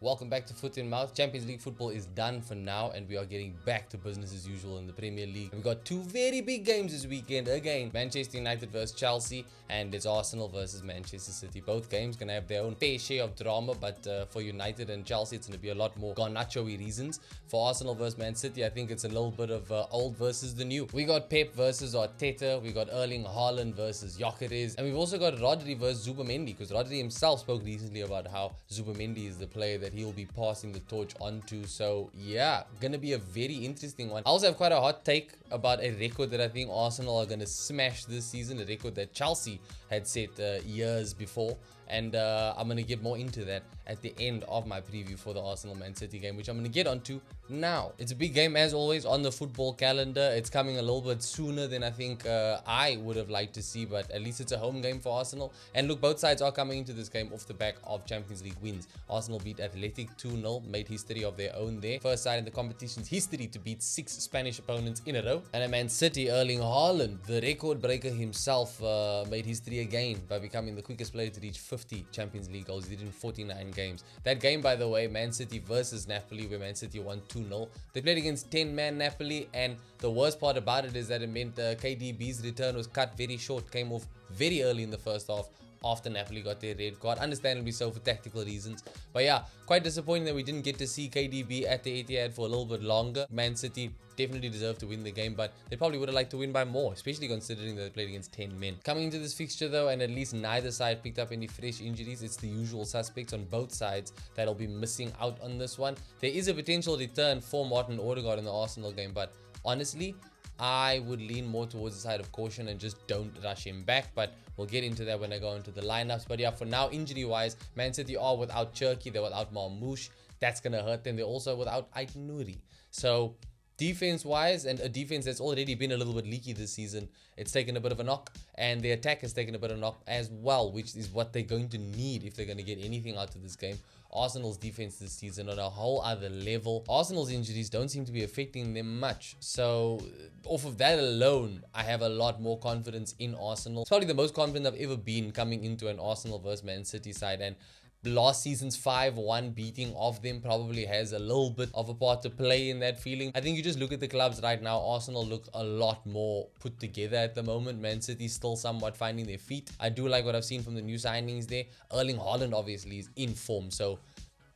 Welcome back to Foot in Mouth. Champions League football is done for now, and we are getting back to business as usual in the Premier League. We've got two very big games this weekend. Again, Manchester United versus Chelsea, and it's Arsenal versus Manchester City. Both games gonna have their own fair share of drama, but for United and Chelsea, it's gonna be a lot more Garnacho-y reasons. For Arsenal versus Man City, I think it's a little bit of old versus the new. We got Pep versus Arteta. We got Erling Haaland versus Gyökeres, and we've also got Rodri versus Zubimendi, because Rodri himself spoke recently about how Zubimendi is the player that he'll be passing the torch onto. So yeah, gonna be a very interesting one. I also have quite a hot take about a record that I think Arsenal are gonna smash this season, a record that Chelsea had set years before, and I'm gonna get more into that at the end of my preview for the Arsenal Man City game, which I'm gonna get onto now. It's a big game as always on the football calendar. It's coming a little bit sooner than I think I would have liked to see, but at least it's a home game for Arsenal. And look, both sides are coming into this game off the back of Champions League wins. Arsenal beat Athletic 2-0, made history of their own there. First side in the competition's history to beat 6 Spanish opponents in a row. And at Man City, Erling Haaland, the record breaker himself, made history again by becoming the quickest player to reach 50 Champions League goals. He did in 49 games. That game, by the way, Man City versus Napoli, where Man City won 2-0. They played against 10-man Napoli, and the worst part about it is that it meant KDB's return was cut very short, came off very early in the first half after Napoli got their red card, understandably so for tactical reasons. But yeah, quite disappointing that we didn't get to see KDB at the Etihad for a little bit longer. Man City definitely deserved to win the game, but they probably would have liked to win by more, especially considering that they played against 10 men. Coming into this fixture though, and at least neither side picked up any fresh injuries, it's the usual suspects on both sides that'll be missing out on this one. There is a potential return for Martin Odegaard in the Arsenal game, but honestly, I would lean more towards the side of caution and just don't rush him back, but we'll get into that when I go into the lineups. But yeah, for now, injury-wise, Man City are without Cherki, they're without Marmoush. That's going to hurt them. They're also without Ait Nouri. So defense-wise, and a defense that's already been a little bit leaky this season, it's taken a bit of a knock, and the attack has taken a bit of a knock as well, which is what they're going to need if they're going to get anything out of this game. Arsenal's defense this season on a whole other level. Arsenal's injuries don't seem to be affecting them much, so off of that alone, I have a lot more confidence in Arsenal. It's probably the most confident I've ever been coming into an Arsenal versus Man City side, and last season's 5-1 beating of them probably has a little bit of a part to play in that feeling. I think you just look at the clubs right now, Arsenal look a lot more put together at the moment. Man City still somewhat finding their feet. I do like what I've seen from the new signings there. Erling Haaland obviously is in form, so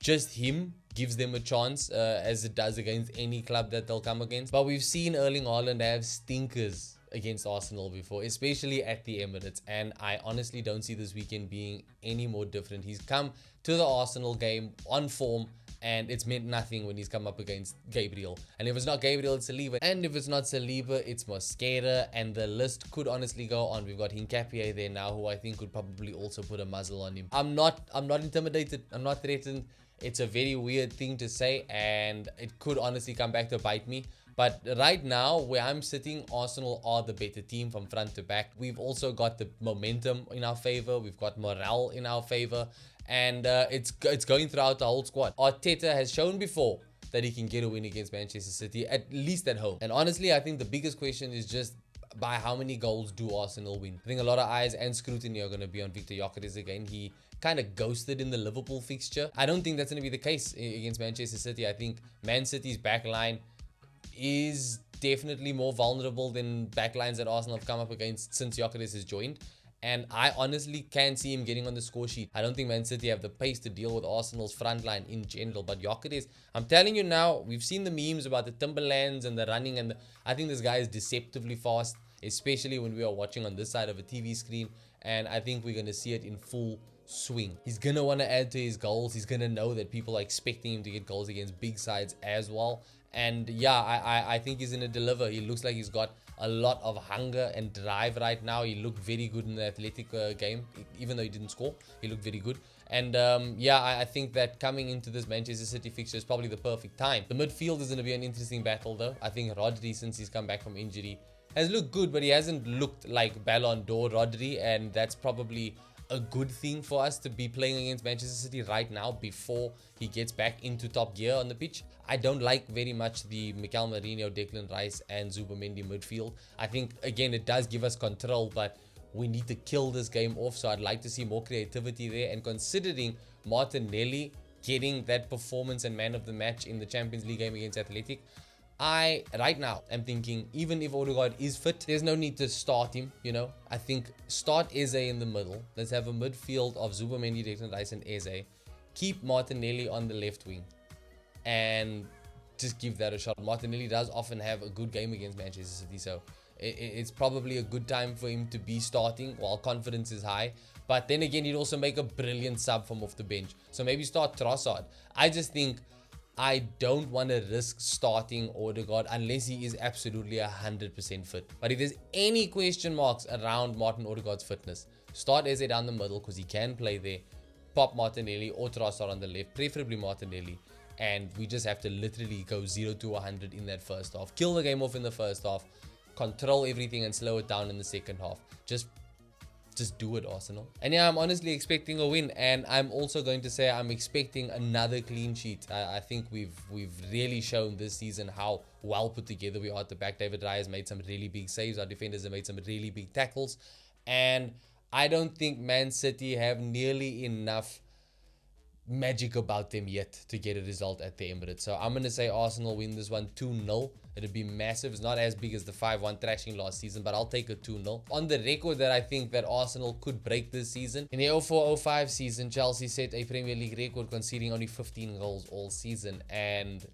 just him gives them a chance as it does against any club that they'll come against. But we've seen Erling Haaland have stinkers against Arsenal before, especially at the Emirates, and I honestly don't see this weekend being any more different. He's come to the Arsenal game on form, and it's meant nothing when he's come up against Gabriel. And if it's not Gabriel, it's Saliba. And if it's not Saliba, it's Mosquera, and the list could honestly go on. We've got Hincapié there now, who I think could probably also put a muzzle on him. I'm not intimidated. I'm not threatened. It's a very weird thing to say, and it could honestly come back to bite me. But right now, where I'm sitting, Arsenal are the better team from front to back. We've also got the momentum in our favor. We've got morale in our favor. And it's going throughout the whole squad. Arteta has shown before that he can get a win against Manchester City, at least at home. And honestly, I think the biggest question is just by how many goals do Arsenal win? I think a lot of eyes and scrutiny are going to be on Victor Gyökeres again. He kind of ghosted in the Liverpool fixture. I don't think that's going to be the case against Manchester City. I think Man City's backline is definitely more vulnerable than backlines that Arsenal have come up against since Gyökeres has joined. And I honestly can see him getting on the score sheet. I don't think Man City have the pace to deal with Arsenal's front line in general. But Gyökeres, I'm telling you now, we've seen the memes about the Timberlands and the running, and I think this guy is deceptively fast, especially when we are watching on this side of a TV screen. And I think we're going to see it in full swing. He's going to want to add to his goals. He's going to know that people are expecting him to get goals against big sides as well. And yeah, I think he's going to deliver. He looks like he's got a lot of hunger and drive right now. He looked very good in the Athletic game, even though he didn't score. He looked very good. And yeah, I think that coming into this Manchester City fixture is probably the perfect time. The midfield is going to be an interesting battle though. I think Rodri, since he's come back from injury, has looked good, but he hasn't looked like Ballon d'Or Rodri, and that's probably a good thing for us to be playing against Manchester City right now before he gets back into top gear on the pitch. I don't like very much the Mikel Merino, Declan Rice and Zubimendi midfield. I think, again, it does give us control, but we need to kill this game off, so I'd like to see more creativity there. And considering Martinelli getting that performance and man of the match in the Champions League game against Athletic. Right now, I'm thinking, even if Odegaard is fit, there's no need to start him, you know. I think start Eze in the middle. Let's have a midfield of Zubamendi, Declan Rice, and Eze. Keep Martinelli on the left wing. And just give that a shot. Martinelli does often have a good game against Manchester City, so it's probably a good time for him to be starting while confidence is high. But then again, he'd also make a brilliant sub from off the bench. So maybe start Trossard. I just think I don't want to risk starting Odegaard unless he is absolutely 100% fit. But if there's any question marks around Martin Odegaard's fitness, start Eze down the middle because he can play there. Pop Martinelli or Trossard on the left, preferably Martinelli. And we just have to literally go 0 to 100 in that first half. Kill the game off in the first half. Control everything and slow it down in the second half. Just do it, Arsenal. And yeah, I'm honestly expecting a win, and I'm also going to say I'm expecting another clean sheet. I think we've really shown this season how well put together we are at the back. David Raya has made some really big saves. Our defenders have made some really big tackles, and I don't think Man City have nearly enough magic about them yet to get a result at the Emirates. So I'm going to say Arsenal win this one 2-0. It'll be massive. It's not as big as the 5-1 thrashing last season, but I'll take a 2-0. On the record that I think that Arsenal could break this season. In the 04-05 season, Chelsea set a Premier League record conceding only 15 goals all season, and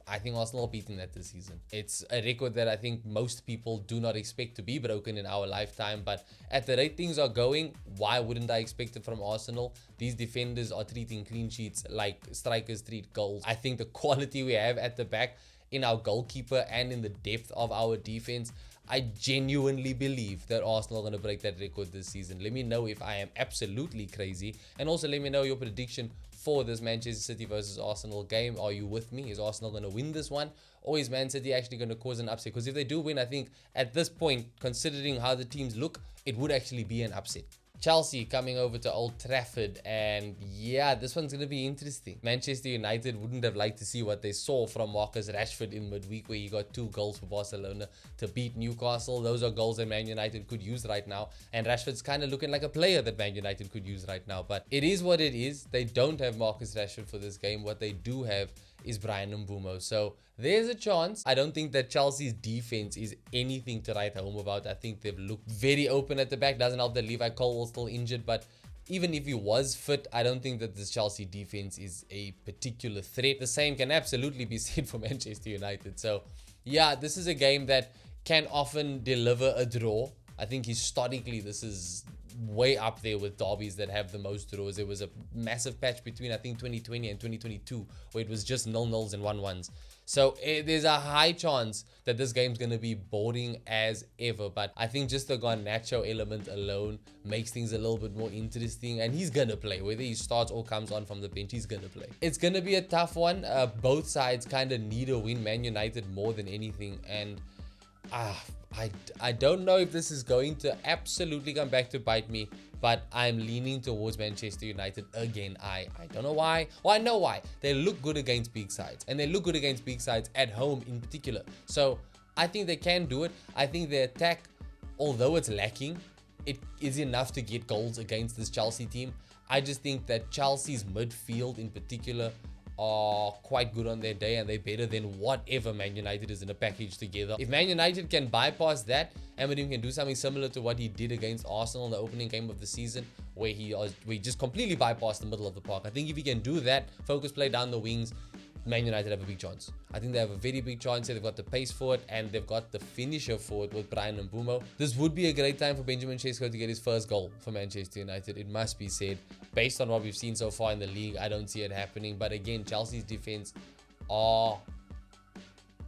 I think Arsenal are beating that this season. It's a record that I think most people do not expect to be broken in our lifetime, but at the rate things are going, why wouldn't I expect it from Arsenal? These defenders are treating clean sheets like strikers treat goals. I think the quality we have at the back in our goalkeeper and in the depth of our defense, I genuinely believe that Arsenal are going to break that record this season. Let me know if I am absolutely crazy, and also let me know your prediction for this Manchester City versus Arsenal game. Are you with me? Is Arsenal going to win this one, or is Man City actually going to cause an upset? Because if they do win, I think at this point, considering how the teams look, it would actually be an upset. Chelsea coming over to Old Trafford, and yeah, this one's going to be interesting. Manchester United wouldn't have liked to see what they saw from Marcus Rashford in midweek, where he got 2 goals for Barcelona to beat Newcastle. Those are goals that Man United could use right now, and Rashford's kind of looking like a player that Man United could use right now. But it is what it is. They don't have Marcus Rashford for this game. What they do have is Brian Mbeumo. So there's a chance. I don't think that Chelsea's defense is anything to write home about. I think they've looked very open at the back. Doesn't help that Levi Colwell's still injured, but even if he was fit, I don't think that this Chelsea defense is a particular threat. The same can absolutely be said for Manchester United. So yeah, this is a game that can often deliver a draw. I think historically this is way up there with derbies that have the most draws. There was a massive patch between I think 2020 and 2022 where it was just 0-0s and 1-1s. So there's a high chance that this game's going to be boring as ever. But I think just the Garnacho element alone makes things a little bit more interesting. And he's going to play. Whether he starts or comes on from the bench, he's going to play. It's going to be a tough one. Both sides kind of need a win. Man United more than anything. And I don't know if this is going to absolutely come back to bite me, but I'm leaning towards Manchester United again. I don't know why. Well, I know why. They look good against big sides, and they look good against big sides at home in particular. So I think they can do it. I think their attack, although it's lacking, it is enough to get goals against this Chelsea team. I just think that Chelsea's midfield in particular are quite good on their day, and they're better than whatever Man United is in a package together. If Man United can bypass that, Amorim can do something similar to what he did against Arsenal in the opening game of the season, where he just completely bypassed the middle of the park. I think if he can do that, focus play down the wings, Man United have a big chance. I think they have a very big chance here. They've got the pace for it, and they've got the finisher for it with Brian Mbeumo. This would be a great time for Benjamin Sesko to get his first goal for Manchester United. It must be said. Based on what we've seen so far in the league, I don't see it happening. But again, Chelsea's defense are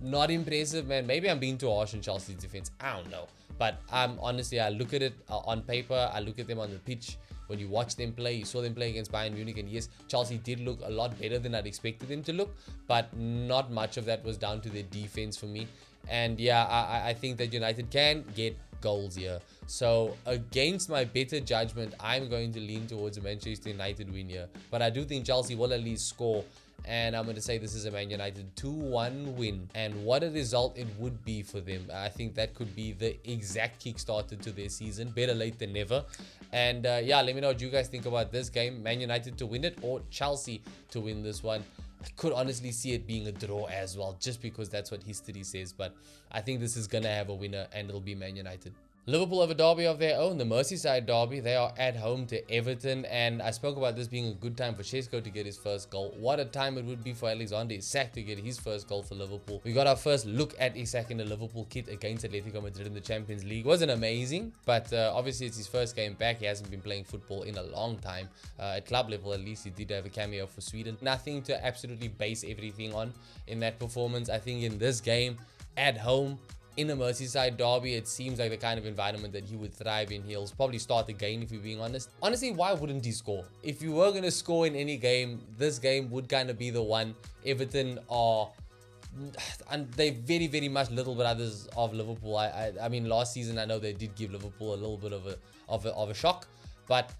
not impressive, man. Maybe I'm being too harsh on Chelsea's defense. I don't know. But honestly, I look at it on paper. I look at them on the pitch. When you watch them play, you saw them play against Bayern Munich, and yes, Chelsea did look a lot better than I'd expected them to look, but not much of that was down to their defense for me. And yeah, I think that United can get goals here. So against my better judgment, I'm going to lean towards a Manchester United win here. But I do think Chelsea will at least score, and I'm going to say this is a Man United 2-1 win. And what a result it would be for them. I think that could be the exact kickstarter to their season. Better late than never. And yeah, let me know what you guys think about this game. Man United to win it or Chelsea to win this one. I could honestly see it being a draw as well, just because that's what history says. But I think this is going to have a winner, and it'll be Man United. Liverpool have a derby of their own, the Merseyside Derby. They are at home to Everton, and I spoke about this being a good time for Shesko to get his first goal. What a time it would be for Alexander Isak to get his first goal for Liverpool. We got our first look at Isak in the Liverpool kit against Atletico Madrid in the Champions League. Wasn't amazing, but obviously it's his first game back. He hasn't been playing football in a long time. At club level, at least, he did have a cameo for Sweden. Nothing to absolutely base everything on in that performance. I think in this game, at home, in a Merseyside derby, it seems like the kind of environment that he would thrive in. He'll probably start again, if you're being honest. Honestly, why wouldn't he score? If you were going to score in any game, this game would kind of be the one. Everton are... and they're very, very much little brothers of Liverpool. I mean, last season, I know they did give Liverpool a little bit of a shock. But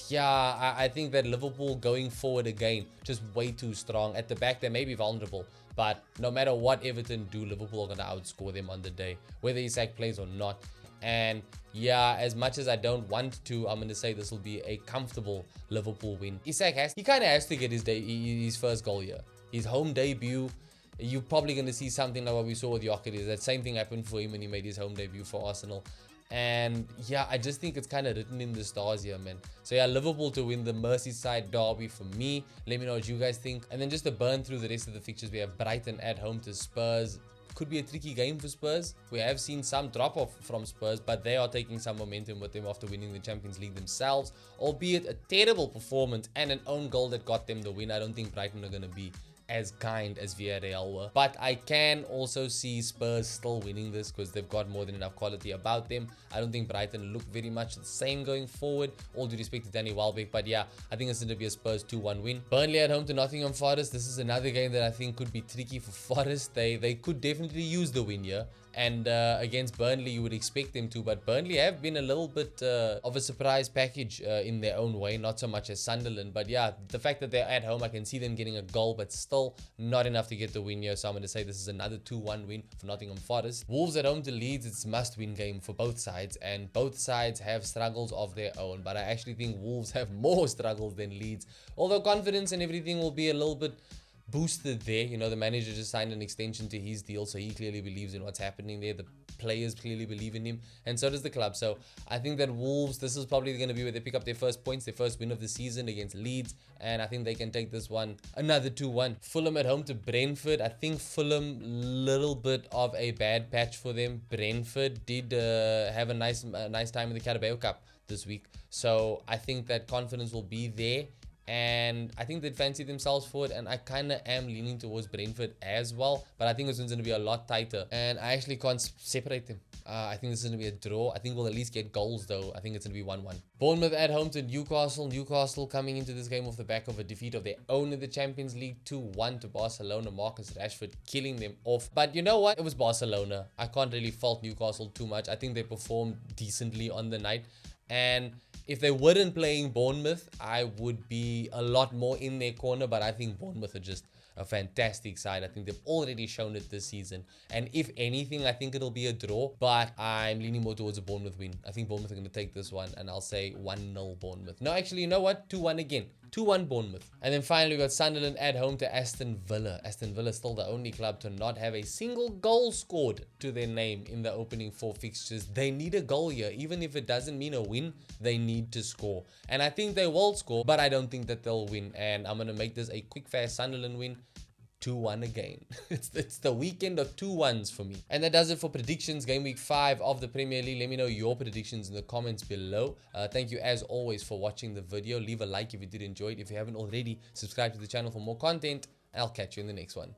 yeah, I think that Liverpool going forward again, just way too strong. At the back, they may be vulnerable. But no matter what Everton do, Liverpool are going to outscore them on the day, whether Isak plays or not. And yeah, as much as I don't want to, I'm going to say this will be a comfortable Liverpool win. Isak he kind of has to get his first goal here. His home debut. You're probably going to see something like what we saw with Jokeris. That same thing happened for him when he made his home debut for Arsenal. And yeah, I just think it's kind of written in the stars here, man. So yeah, Liverpool to win the Merseyside derby for me. Let me know what you guys think. And then just to burn through the rest of the fixtures, we have Brighton at home to Spurs. Could be a tricky game for Spurs. We have seen some drop off from Spurs, but they are taking some momentum with them after winning the Champions League themselves. Albeit a terrible performance and an own goal that got them the win. I don't think Brighton are going to be as kind as Villarreal were. But I can also see Spurs still winning this because they've got more than enough quality about them. I don't think Brighton look very much the same going forward. All due respect to Danny Welbeck. But yeah, I think it's going to be a Spurs 2-1 win. Burnley at home to Nottingham Forest. This is another game that I think could be tricky for Forest. They could definitely use the win here. And against Burnley, you would expect them to. But Burnley have been a little bit of a surprise package in their own way. Not so much as Sunderland. But yeah, the fact that they're at home, I can see them getting a goal. But still not enough to get the win here. So I'm going to say this is another 2-1 win for Nottingham Forest. Wolves at home to Leeds. It's a must-win game for both sides. And both sides have struggles of their own. But I actually think Wolves have more struggles than Leeds. Although confidence and everything will be a little bit boosted there. You know, the manager just signed an extension to his deal, so he clearly believes in what's happening there. The players clearly believe in him, and so does the club. So I think that Wolves, this is probably going to be where they pick up their first points, their first win of the season against Leeds, and I think they can take this one another 2-1. Fulham at home to Brentford. I think Fulham, little bit of a bad patch for them. Brentford did have a nice time in the Carabao Cup this week, so I think that confidence will be there. And I think they'd fancy themselves for it. And I kind of am leaning towards Brentford as well. But I think this one's going to be a lot tighter. And I actually can't separate them. I think this is going to be a draw. I think we'll at least get goals though. I think it's going to be 1-1. Bournemouth at home to Newcastle. Newcastle coming into this game off the back of a defeat of their own in the Champions League. 2-1 to Barcelona. Marcus Rashford killing them off. But you know what? It was Barcelona. I can't really fault Newcastle too much. I think they performed decently on the night. And if they weren't playing Bournemouth, I would be a lot more in their corner. But I think Bournemouth are just a fantastic side. I think they've already shown it this season. And if anything, I think it'll be a draw. But I'm leaning more towards a Bournemouth win. I think Bournemouth are going to take this one. And I'll say 1-0 Bournemouth. No, actually, you know what? 2-1 again. 2-1 Bournemouth. And then finally, we got Sunderland at home to Aston Villa. Aston Villa is still the only club to not have a single goal scored to their name in the opening 4 fixtures. They need a goal here. Even if it doesn't mean a win, they need to score. And I think they will score, but I don't think that they'll win. And I'm going to make this a quick, fast Sunderland win. 2-1 again. It's the weekend of 2-1s for me. And that does it for predictions. Game week 5 of the Premier League. Let me know your predictions in the comments below. Thank you as always for watching the video. Leave a like if you did enjoy it. If you haven't already, subscribe to the channel for more content. I'll catch you in the next one.